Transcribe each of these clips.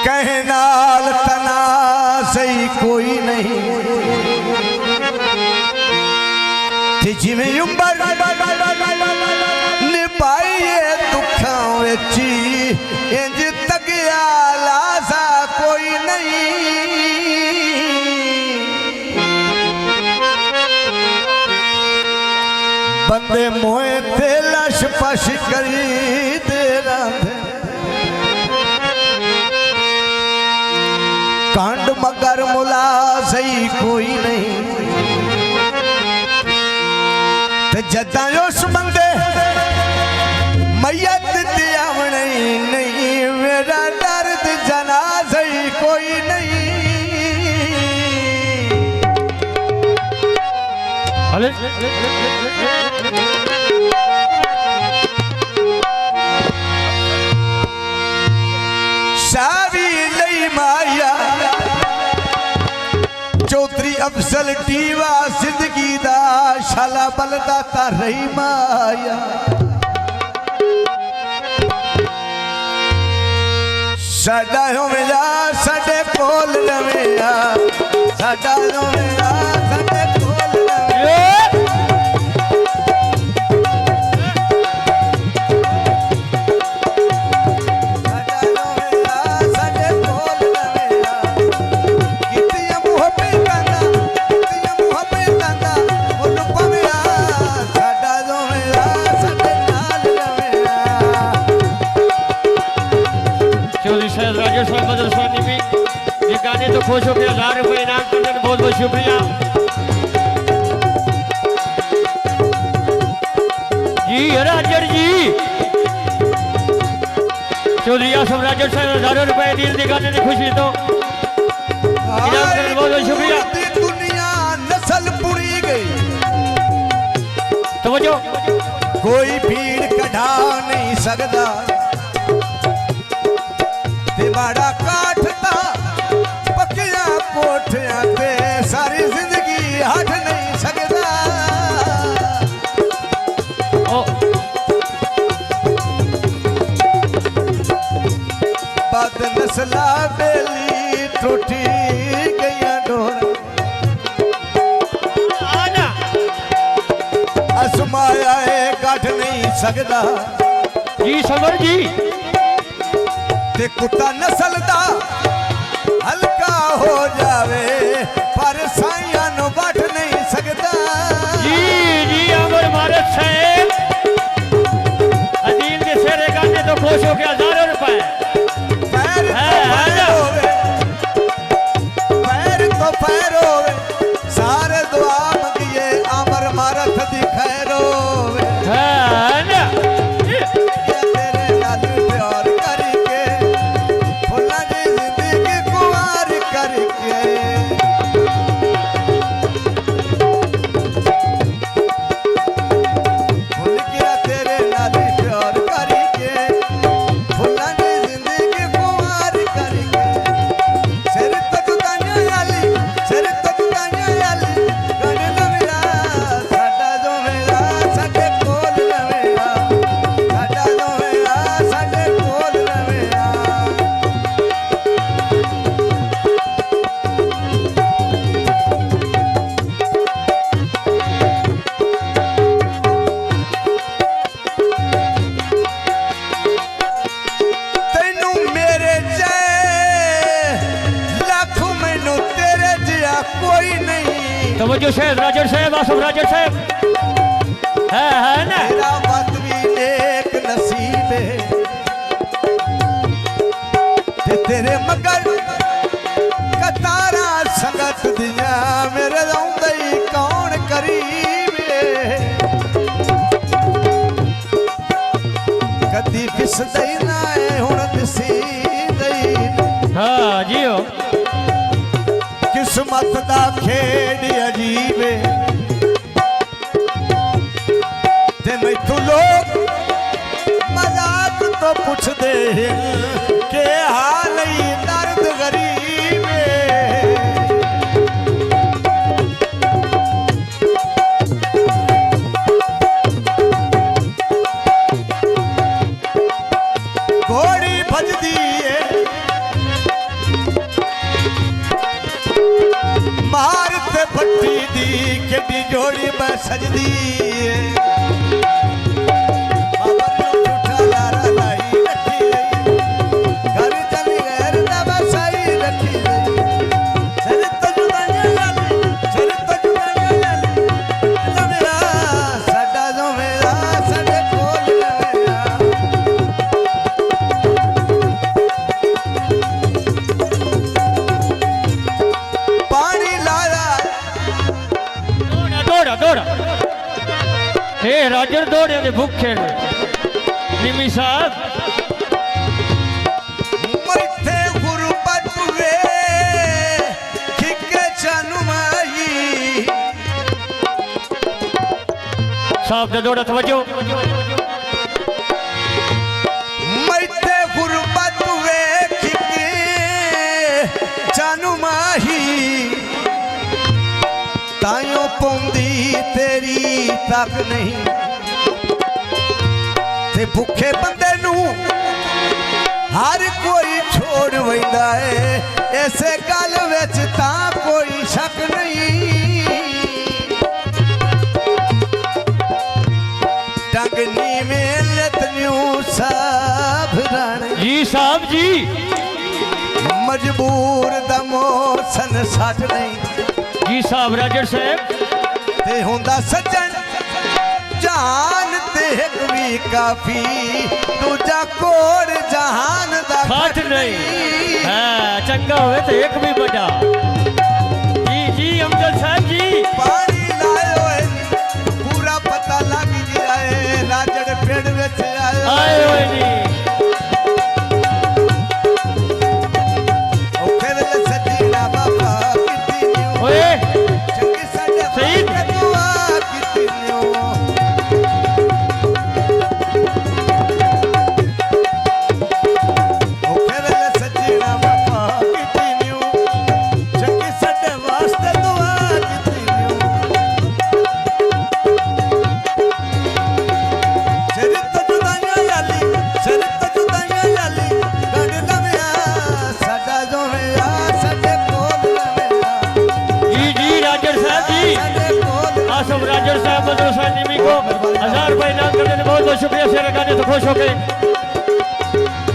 कहनाल तना सही कोई नहीं जिमें उम्र निभाइए दुखा विची इंज तगिया लासा कोई नहीं बंदे मोए ते लश पश करी दे रहे कांड मगर मुला सही कोई नहीं जदा उस बंदे मैयत आवने नहीं मेरा दर्द जना सही कोई नहीं शावी लई माया चौधरी अफसल टीवा जिंदगी दा शाला बलदा ता रही माया साडा होवेला साडे कोल नवेया साडा होवेला साडे कोल नवेया तो खुश हो गया 1000 रुपए इनाम करने में बहुत बहुत शुक्रिया जी राजर जी चौधरी आसम राजर साहब 1000 रुपए दिल दिखाने की खुशी तो इनाम करने में बहुत बहुत शुक्रिया दुनिया नस्ल पुरी गई समझो कोई भीड़ कढ़ा नहीं सकता ते बड़ा काटता कोठिया पे सारी जिंदगी हट नहीं सकता बद नस्ला बेली टूटी गई डोर असमाया गठ नहीं सकता जी समर जी ते कुत्ता नस्ल दा हल्का हो जावे पर साइया नु बट नहीं सकता जी जी अमर भारत साहब अदील के शेरे गाने तो खुश हो गया 1000 रुपए पैर तो पैर होवे सारे दुआ मंगिए अमर भारत दी खैर होवे तेरे नाल प्यार करके फुल्ला दी जिंदगी कुआर करके फुल गया तेरे नाल प्यार करके फुल्ला दी जिंदगी कुआर करके सिर तो दुकानियां आली सिर तो दुकानियां आली गण लवेरा साडा जो मेरा साडे कोल लवेरा साडा जो मेरा साडे कोल लवेरा तेनू मेरे जय लाख मैनू तेरे जिया कोई नहीं समझो शायद राजर साहब आसम राजर साहब है ना तेरा वत भी नेक नसीब है ते तेरे मगर कतारा संगत दिया मेरे रौंदे कौन करीब है कदी फिसदई ना है हुण दिसी दई हाँ जी हो किस्मत दा खेड अजीब है ते मैथू लोग मजाक तो पुछदे के हाल ही दर्द गरीब है घोड़ी भजदी है भट्टी दी केडी जोड़ी मैं सजदी बाबर नू झूठा लारा लाई रखी घर चली गैर दा बसाई रखी सिर तो जुदाइयां लाली सिर तो जुदाइयां लाली लवेरा साडा जो मेरा साडे कोल लवेरा पानी लाया दौड़ा दौड़ा हे राजर दौड़े दे भुखे ने निमी साहब मैथे गुरबत वे खिके चानू माही साहब दे दौड़ा तवज्जो मैथे गुरबत वे खिके चानू माही तायों पौंदी तेरी तक नहीं ते भुखे बंदे नू हर कोई छोड़ वैंदा है ऐसे गल विच तां कोई शक नहीं डंगनी में लतन्यू सब राणे जी साहब जी मजबूर दमो सन सट नहीं जी साहब राजर साहब ते हुंदा सज्जन जान ते एक भी काफी दूजा कोड़ जहान दा घट नहीं हाँ चंगा होवे तो एक भी बड़ा जी जी अमजद साहब जी पानी लायो है पूरा पता लग गया है राजड़ पेड़ विच आयो आए होए नी औखे वेले सजीना बाबा किती न्यू ओए चंगी साडे सईद। बाबा दुआ किती न्यू औखे वेले सजीना बाबा किती न्यू चंगी साडे वास्ते दुआ किती न्यू सिर तो जुदाइयां याली सिर तो जुदाइयां याली गंढ लविया साडा जो मेरा साडे कोल लविया जी जी राजर साहब जी साडे कोल आसम राजर साहब मदरसा निमी को 1000 रुपए इनाम करने में बहुत बहुत शुक्रिया शेर गाने तो खुश हो गए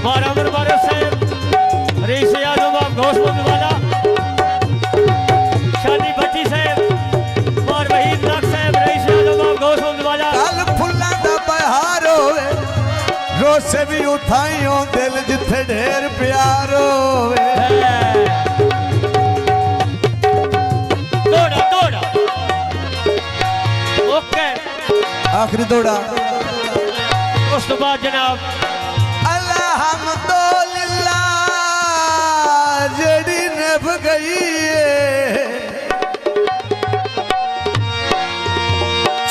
बाराबर बारह साहब रईस आजम आप घोषमंद वाला शादी भट्टी साहब और वहीद नाग साहब रईस आजम आप घोषमंद वाला कल फुल्लां दा बहार होवे रोसे भी उठाइयों दिल जिथे ढेर प्यार होवे दौड़ा दौड़ा ओके आखिरी दौड़ा उस तो बाद जनाब अल्हम्दुलिल्लाह जड़ी नभ गई है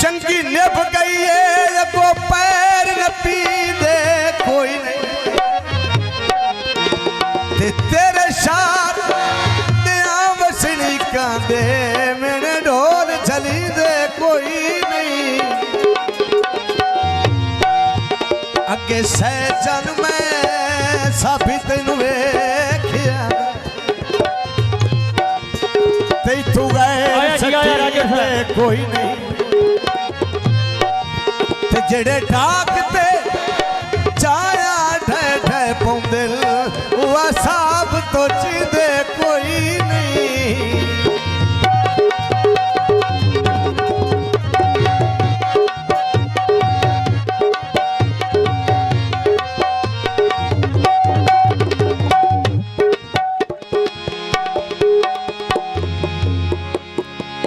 चंगी नभ गई है अगो पैर न पी दे कोई नहीं ते तेरे साथ दिया वसनी कांदे मेरे ढोल चली दे कोई नहीं अगे सहजन मैं साबित नु वेखिया ते तू गए आया जी, आया राजर साहब। कोई नहीं ते जेड़े डाक ते चाया ठे ठे पौंदे वो साब तो चीदे कोई नहीं